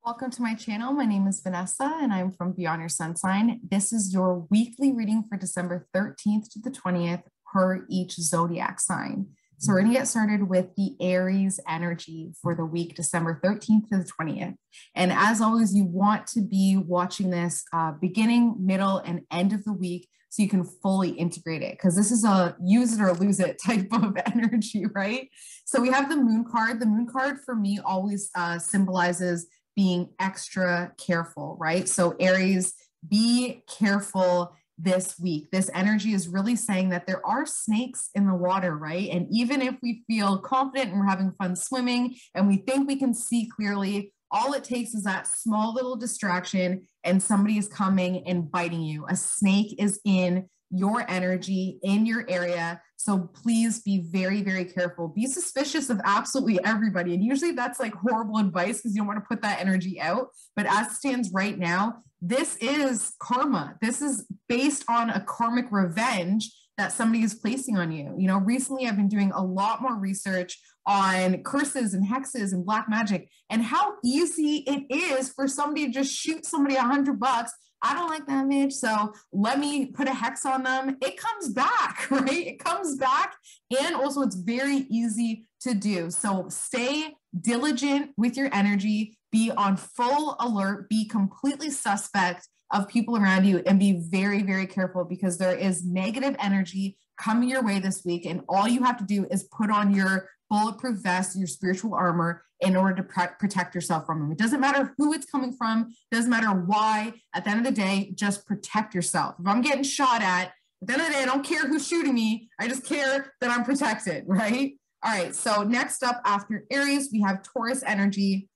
Welcome to my channel. My name is Vanessa and I'm from Beyond Your Sun Sign. This is your weekly reading for December 13th to the 20th per each zodiac sign. So we're going to get started with the Aries energy for the week, December 13th to the 20th. And as always, you want to be watching this beginning, middle, and end of the week so you can fully integrate it, because this is a use it or lose it type of energy, right? So we have the moon card. The moon card for me always symbolizes being extra careful, right? So Aries, be careful this week. This energy is really saying that there are snakes in the water, right? And even if we feel confident and we're having fun swimming and we think we can see clearly, all it takes is that small little distraction and somebody is coming and biting you. A snake is in your energy, in your area. So please be very, very careful. Be suspicious of absolutely everybody. And usually that's like horrible advice because you don't want to put that energy out. But as it stands right now, this is karma. This is based on a karmic revenge that somebody is placing on you. You know, recently I've been doing a lot more research on curses and hexes and black magic and how easy it is for somebody to just shoot somebody $100. I don't like that image, so let me put a hex on them. It comes back, right? It comes back, and also it's very easy to do. So stay diligent with your energy, be on full alert, be completely suspect of people around you, and be very, very careful because there is negative energy coming your way this week, and all you have to do is put on your bulletproof vest, your spiritual armor in order to protect yourself from them. It doesn't matter who it's coming from, doesn't matter why. At the end of the day, just protect yourself. If I'm getting shot at the end of the day, I don't care who's shooting me. I just care that I'm protected, right? All right, so next up after Aries, we have Taurus energy.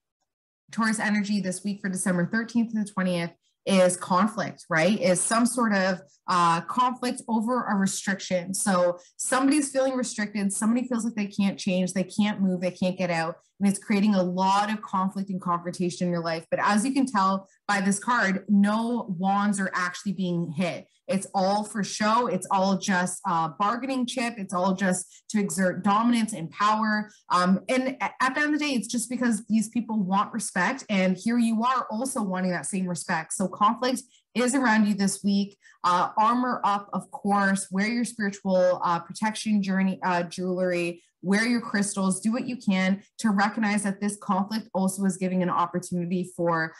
Taurus energy this week for December 13th to the 20th is conflict, right? Is some sort of conflict over a restriction. So somebody's feeling restricted. Somebody feels like they can't change. They can't move. They can't get out. And it's creating a lot of conflict and confrontation in your life. But as you can tell by this card, no wands are actually being hit. It's all for show. It's all just bargaining chip. It's all just to exert dominance and power. And at the end of the day, it's just because these people want respect. And here you are also wanting that same respect. So conflict is around you this week. Armor up, of course. Wear your spiritual protection jewelry. Wear your crystals. Do what you can to recognize that this conflict also is giving an opportunity for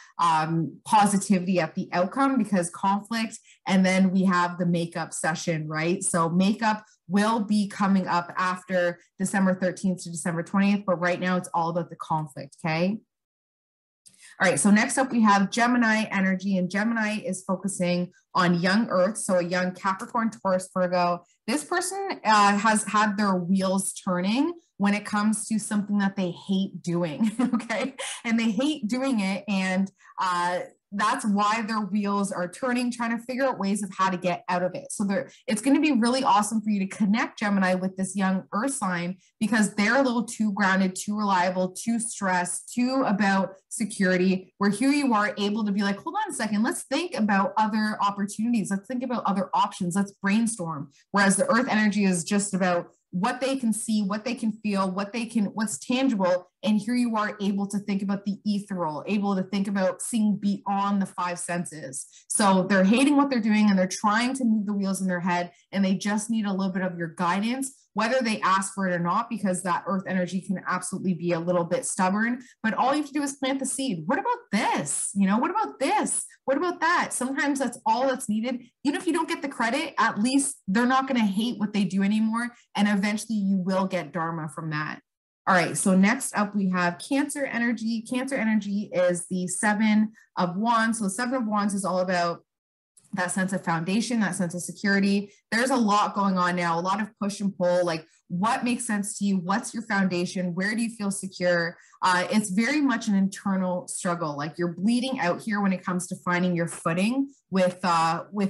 positivity at the outcome, because conflict, and then we have the makeup session, right? So makeup will be coming up after December 13th to December 20th, but right now it's all about the conflict, okay? All right, so next up we have Gemini energy, and Gemini is focusing on young Earth, so a young Capricorn, Taurus, Virgo. This person has had their wheels turning when it comes to something that they hate doing, okay? And they hate doing it, and that's why their wheels are turning, trying to figure out ways of how to get out of it. So it's going to be really awesome for you to connect Gemini with this young Earth sign, because they're a little too grounded, too reliable, too stressed, too about security, where here you are able to be like, hold on a second, let's think about other opportunities. Let's think about other options. Let's brainstorm. Whereas the Earth energy is just about what they can see, what they can feel, what's tangible. And here you are able to think about the ethereal, able to think about seeing beyond the five senses. So they're hating what they're doing and they're trying to move the wheels in their head, and they just need a little bit of your guidance, whether they ask for it or not, because that Earth energy can absolutely be a little bit stubborn. But all you have to do is plant the seed. What about this? You know, what about this? What about that? Sometimes that's all that's needed. Even if you don't get the credit, at least they're not going to hate what they do anymore. And eventually you will get dharma from that. All right, so next up we have Cancer energy. Cancer energy is the Seven of Wands. So Seven of Wands is all about that sense of foundation, that sense of security. There's a lot going on now, a lot of push and pull, like what makes sense to you? What's your foundation? Where do you feel secure? It's very much an internal struggle. Like you're bleeding out here when it comes to finding your footing with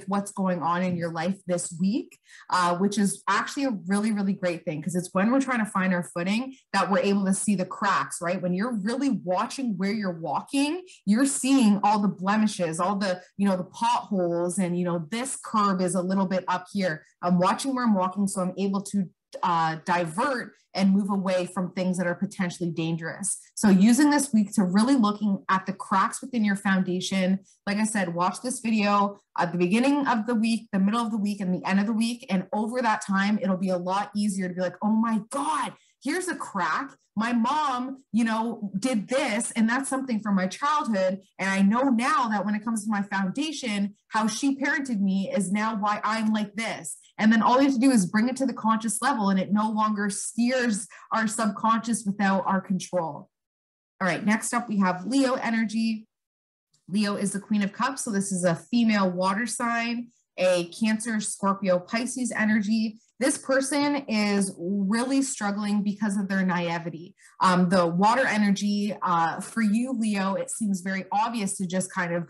what's going on in your life this week, which is actually a really, really great thing, because it's when we're trying to find our footing that we're able to see the cracks, right? When you're really watching where you're walking, you're seeing all the blemishes, all the, the potholes, and, this curve is a little bit up here. I'm watching where I'm walking, so I'm able to divert and move away from things that are potentially dangerous. So using this week to really looking at the cracks within your foundation. Like I said, watch this video at the beginning of the week, the middle of the week, and the end of the week. And over that time, it'll be a lot easier to be like, oh my God, here's a crack. My mom, did this, and that's something from my childhood. And I know now that when it comes to my foundation, how she parented me is now why I'm like this. And then all we have to do is bring it to the conscious level, and it no longer steers our subconscious without our control. All right, next up, we have Leo energy. Leo is the Queen of Cups. So this is a female water sign, a Cancer, Scorpio, Pisces energy. This person is really struggling because of their naivety. The water energy for you, Leo, it seems very obvious to just kind of,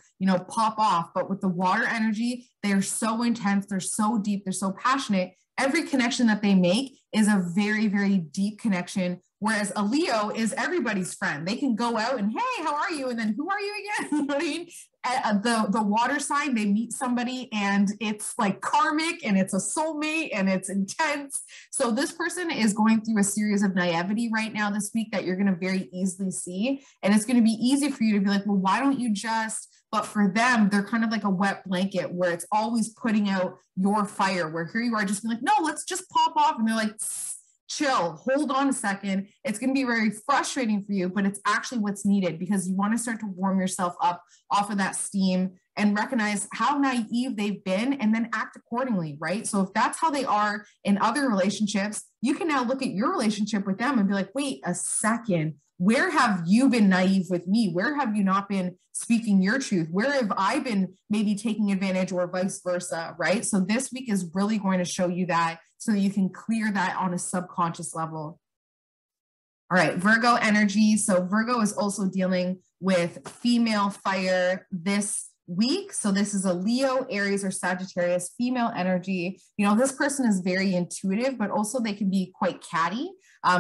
pop off. But with the water energy, they're so intense, they're so deep, they're so passionate. Every connection that they make is a very, very deep connection. Whereas a Leo is everybody's friend. They can go out and, hey, how are you? And then who are you again? You know what I mean? The water sign, they meet somebody and it's like karmic and it's a soulmate and it's intense. So this person is going through a series of naivety right now this week that you're going to very easily see. And it's going to be easy for you to be like, well, why don't you just, but for them, they're kind of like a wet blanket where it's always putting out your fire, where here you are just being like, no, let's just pop off. And they're like, chill, hold on a second. It's going to be very frustrating for you, but it's actually what's needed because you want to start to warm yourself up off of that steam and recognize how naive they've been and then act accordingly, right? So if that's how they are in other relationships, you can now look at your relationship with them and be like, wait a second, where have you been naive with me? Where have you not been speaking your truth? Where have I been maybe taking advantage or vice versa, right? So this week is really going to show you that so that you can clear that on a subconscious level. All right, Virgo energy. So Virgo is also dealing with female fire this week. So this is a Leo, Aries, or Sagittarius female energy. This person is very intuitive, but also they can be quite catty.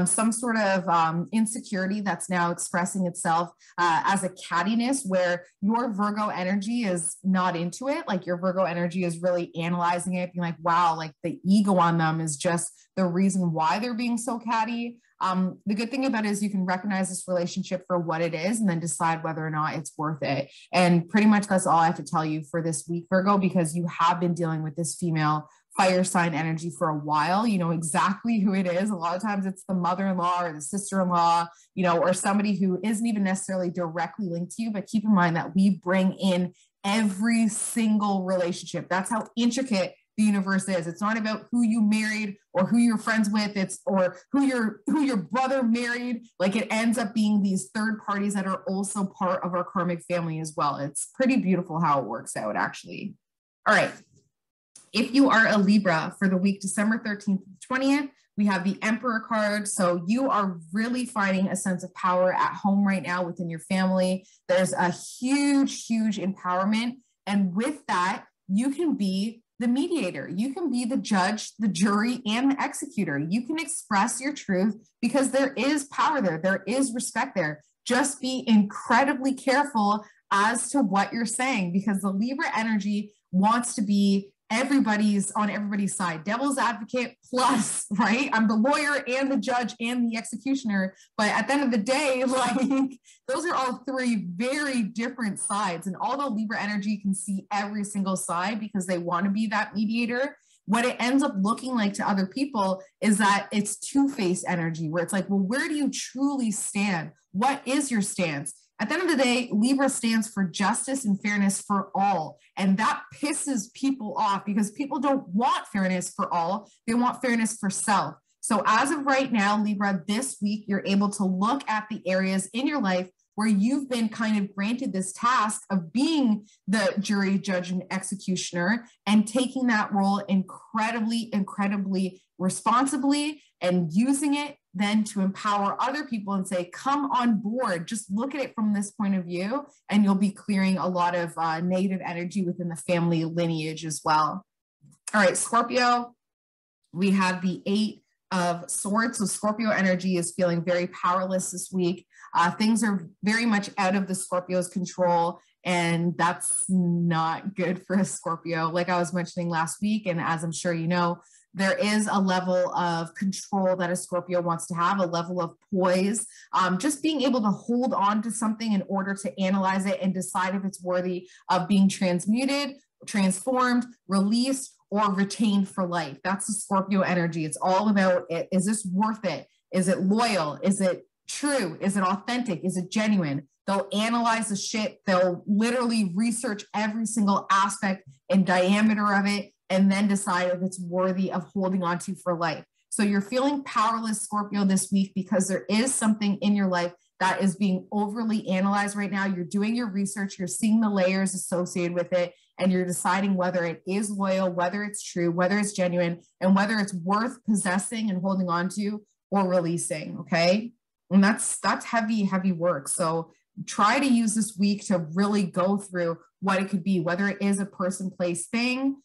Some sort of insecurity that's now expressing itself as a cattiness where your Virgo energy is not into it. Like your Virgo energy is really analyzing it, being like, wow, like the ego on them is just the reason why they're being so catty. The good thing about it is you can recognize this relationship for what it is and then decide whether or not it's worth it. And pretty much that's all I have to tell you for this week, Virgo, because you have been dealing with this female fire sign energy for a while. You know exactly who it is. A lot of times it's the mother-in-law or the sister-in-law, or somebody who isn't even necessarily directly linked to you, but keep in mind that we bring in every single relationship. That's how intricate the universe is. It's not about who you married or who you're friends with, or who your brother married. Like it ends up being these third parties that are also part of our karmic family as well. It's pretty beautiful how it works out, actually. All right. If you are a Libra for the week, December 13th to 20th, we have the Emperor card. So you are really finding a sense of power at home right now within your family. There's a huge, huge empowerment. And with that, you can be the mediator. You can be the judge, the jury, and the executor. You can express your truth because there is power there. There is respect there. Just be incredibly careful as to what you're saying because the Libra energy wants to be on everybody's side. Devil's advocate plus, right? I'm the lawyer and the judge and the executioner. But at the end of the day, like those are all three very different sides. And although Libra energy can see every single side because they want to be that mediator, what it ends up looking like to other people is that it's two-faced energy where it's like, well, where do you truly stand? What is your stance? At the end of the day, Libra stands for justice and fairness for all. And that pisses people off because people don't want fairness for all. They want fairness for self. So as of right now, Libra, this week, you're able to look at the areas in your life where you've been kind of granted this task of being the jury, judge, and executioner and taking that role incredibly, incredibly responsibly and using it then to empower other people and say, come on board, just look at it from this point of view, and you'll be clearing a lot of negative energy within the family lineage as well. All right, Scorpio, we have the 8 of Swords. So Scorpio energy is feeling very powerless this week. Things are very much out of the Scorpio's control, and that's not good for a Scorpio. Like I was mentioning last week, and as I'm sure you know, There is a level of control that a Scorpio wants to have, a level of poise, just being able to hold on to something in order to analyze it and decide if it's worthy of being transmuted, transformed, released, or retained for life. That's the Scorpio energy. It's all about it. Is this worth it? Is it loyal? Is it true? Is it authentic? Is it genuine? They'll analyze the shit. They'll literally research every single aspect and diameter of it and then decide if it's worthy of holding on to for life. So you're feeling powerless, Scorpio, this week because there is something in your life that is being overly analyzed right now. You're doing your research, you're seeing the layers associated with it, and you're deciding whether it is loyal, whether it's true, whether it's genuine, and whether it's worth possessing and holding on to or releasing, okay? And that's heavy, heavy work. So try to use this week to really go through what it could be, whether it is a person, place, thing,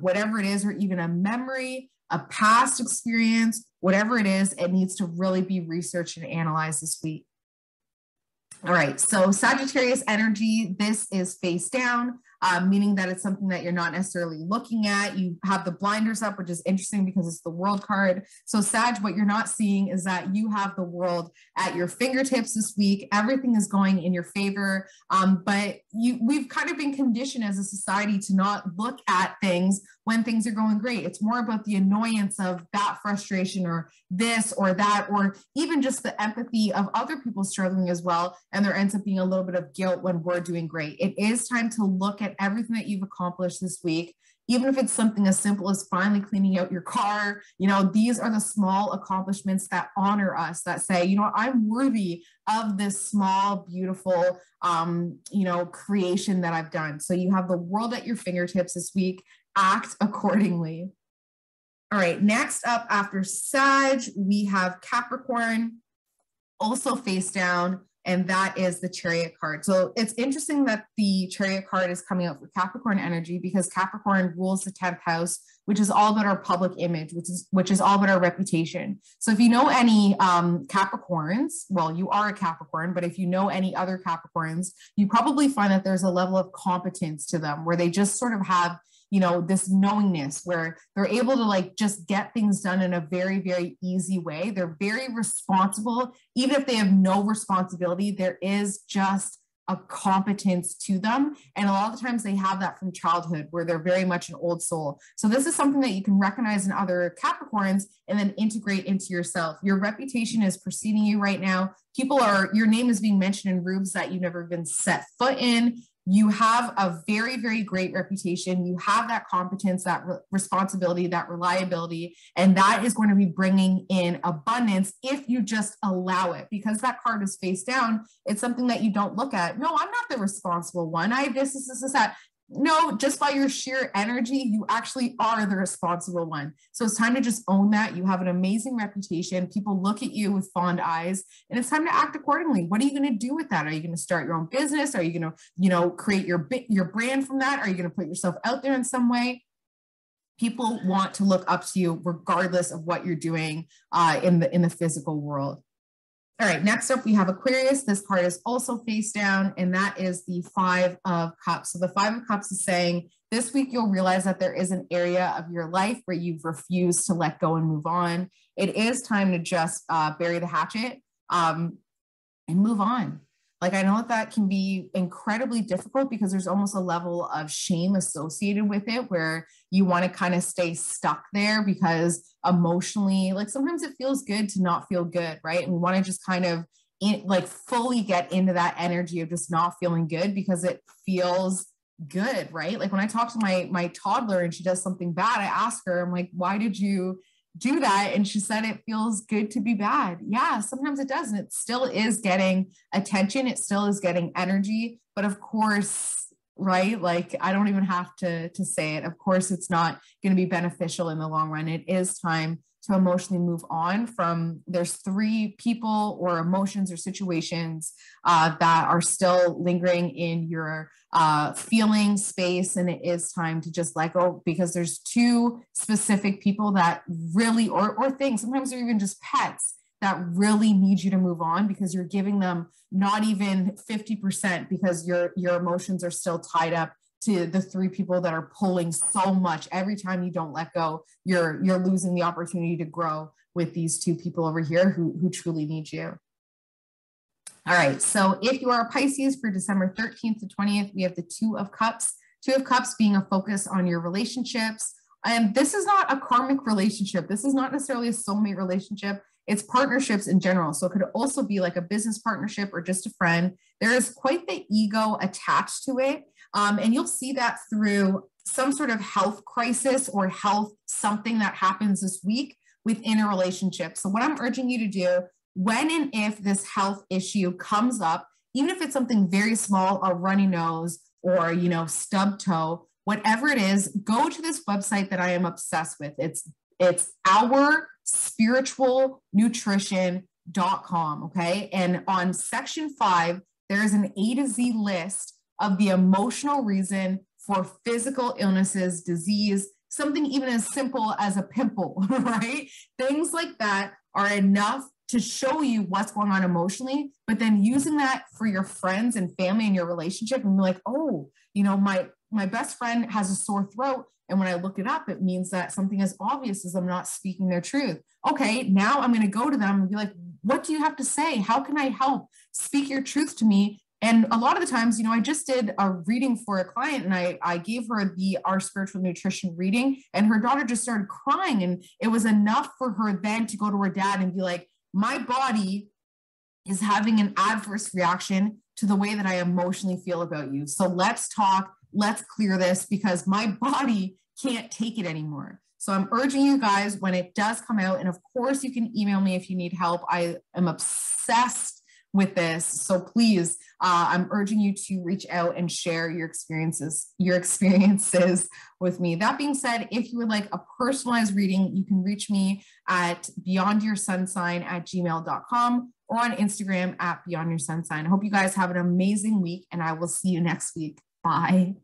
whatever it is, or even a memory, a past experience, whatever it is, it needs to really be researched and analyzed this week. All right, so Sagittarius energy, this is face down, meaning that it's something that you're not necessarily looking at. You have the blinders up, which is interesting because it's the world card. So Sag, what you're not seeing is that you have the world at your fingertips this week. Everything is going in your favor, but we've kind of been conditioned as a society to not look at things when things are going great. It's more about the annoyance of that frustration or this or that, or even just the empathy of other people struggling as well. And there ends up being a little bit of guilt when we're doing great. It is time to look at everything that you've accomplished this week, even if it's something as simple as finally cleaning out your car. You know, these are the small accomplishments that honor us, that say, you know, I'm worthy of this small, beautiful, you know, creation that I've done. So you have the world at your fingertips this week. Act accordingly. All right, next up after Sag, we have Capricorn, also face down, and that is the Chariot card. So it's interesting that the Chariot card is coming out for Capricorn energy because Capricorn rules the 10th house, which is all about our public image, which is all about our reputation. So if you know any Capricorns, well, you are a Capricorn, but if you know any other Capricorns, you probably find that there's a level of competence to them where they just sort of have, you know, this knowingness where they're able to like just get things done in a very, very easy way. They're very responsible. Even if they have no responsibility, there is just a competence to them. And a lot of the times they have that from childhood where they're very much an old soul. So this is something that you can recognize in other Capricorns and then integrate into yourself. Your reputation is preceding you right now. Your name is being mentioned in rooms that you've never even set foot in. You have a very, very great reputation. You have that competence, that responsibility, that reliability, and that is going to be bringing in abundance if you just allow it. Because that card is face down, it's something that you don't look at. No, I'm not the responsible one. I have this, that. No, just by your sheer energy, you actually are the responsible one. So it's time to just own that. You have an amazing reputation. People look at you with fond eyes, and it's time to act accordingly. What are you going to do with that? Are you going to start your own business? Are you going to, you know, create your brand from that? Are you going to put yourself out there in some way? People want to look up to you regardless of what you're doing in the physical world. All right, next up we have Aquarius. This card is also face down, and that is the 5 of Cups. So the 5 of Cups is saying this week you'll realize that there is an area of your life where you've refused to let go and move on. It is time to just bury the hatchet and move on. Like, I know that can be incredibly difficult because there's almost a level of shame associated with it where you want to kind of stay stuck there because emotionally, like sometimes it feels good to not feel good, right? And we want to just kind of fully get into that energy of just not feeling good because it feels good, right? Like when I talk to my toddler and she does something bad, I ask her, I'm like, why did you do that? And she said, it feels good to be bad. Yeah, sometimes it does. And it still is getting attention. It still is getting energy. But of course, right? Like, I don't even have to say it. Of course, it's not going to be beneficial in the long run. It is time to emotionally move on from, there's 3 people or emotions or situations that are still lingering in your feeling space, and it is time to just let go because there's 2 specific people that really, or things, sometimes they're even just pets that really need you to move on because you're giving them not even 50% because your emotions are still tied up to the three people that are pulling so much. Every time you don't let go, you're losing the opportunity to grow with these two people over here who truly need you. All right, so if you are a Pisces for December 13th to 20th, we have the Two of Cups. Two of Cups being a focus on your relationships. And this is not a karmic relationship. This is not necessarily a soulmate relationship. It's partnerships in general. So it could also be like a business partnership or just a friend. There is quite the ego attached to it. And you'll see that through some sort of health crisis or health something that happens this week within a relationship. So what I'm urging you to do, when and if this health issue comes up, even if it's something very small, a runny nose or, stub toe, whatever it is, go to this website that I am obsessed with. It's ourspiritualnutrition.com, okay? And on section 5, there is an A to Z list of the emotional reason for physical illnesses, disease, something even as simple as a pimple, right? Things like that are enough to show you what's going on emotionally, but then using that for your friends and family and your relationship and be like, oh, my best friend has a sore throat. And when I look it up, it means that something as obvious as I'm not speaking their truth. Okay, now I'm going to go to them and be like, what do you have to say? How can I help? Speak your truth to me. And a lot of the times, I just did a reading for a client and I gave her the Our Spiritual Nutrition reading and her daughter just started crying. And it was enough for her then to go to her dad and be like, my body is having an adverse reaction to the way that I emotionally feel about you. So let's talk, let's clear this because my body can't take it anymore. So I'm urging you guys when it does come out, and of course you can email me if you need help. I am obsessed with this. So please, I'm urging you to reach out and share your experiences with me. That being said, if you would like a personalized reading, you can reach me at beyondyoursunsign@gmail.com or on Instagram at beyondyoursunsign. I hope you guys have an amazing week and I will see you next week. Bye.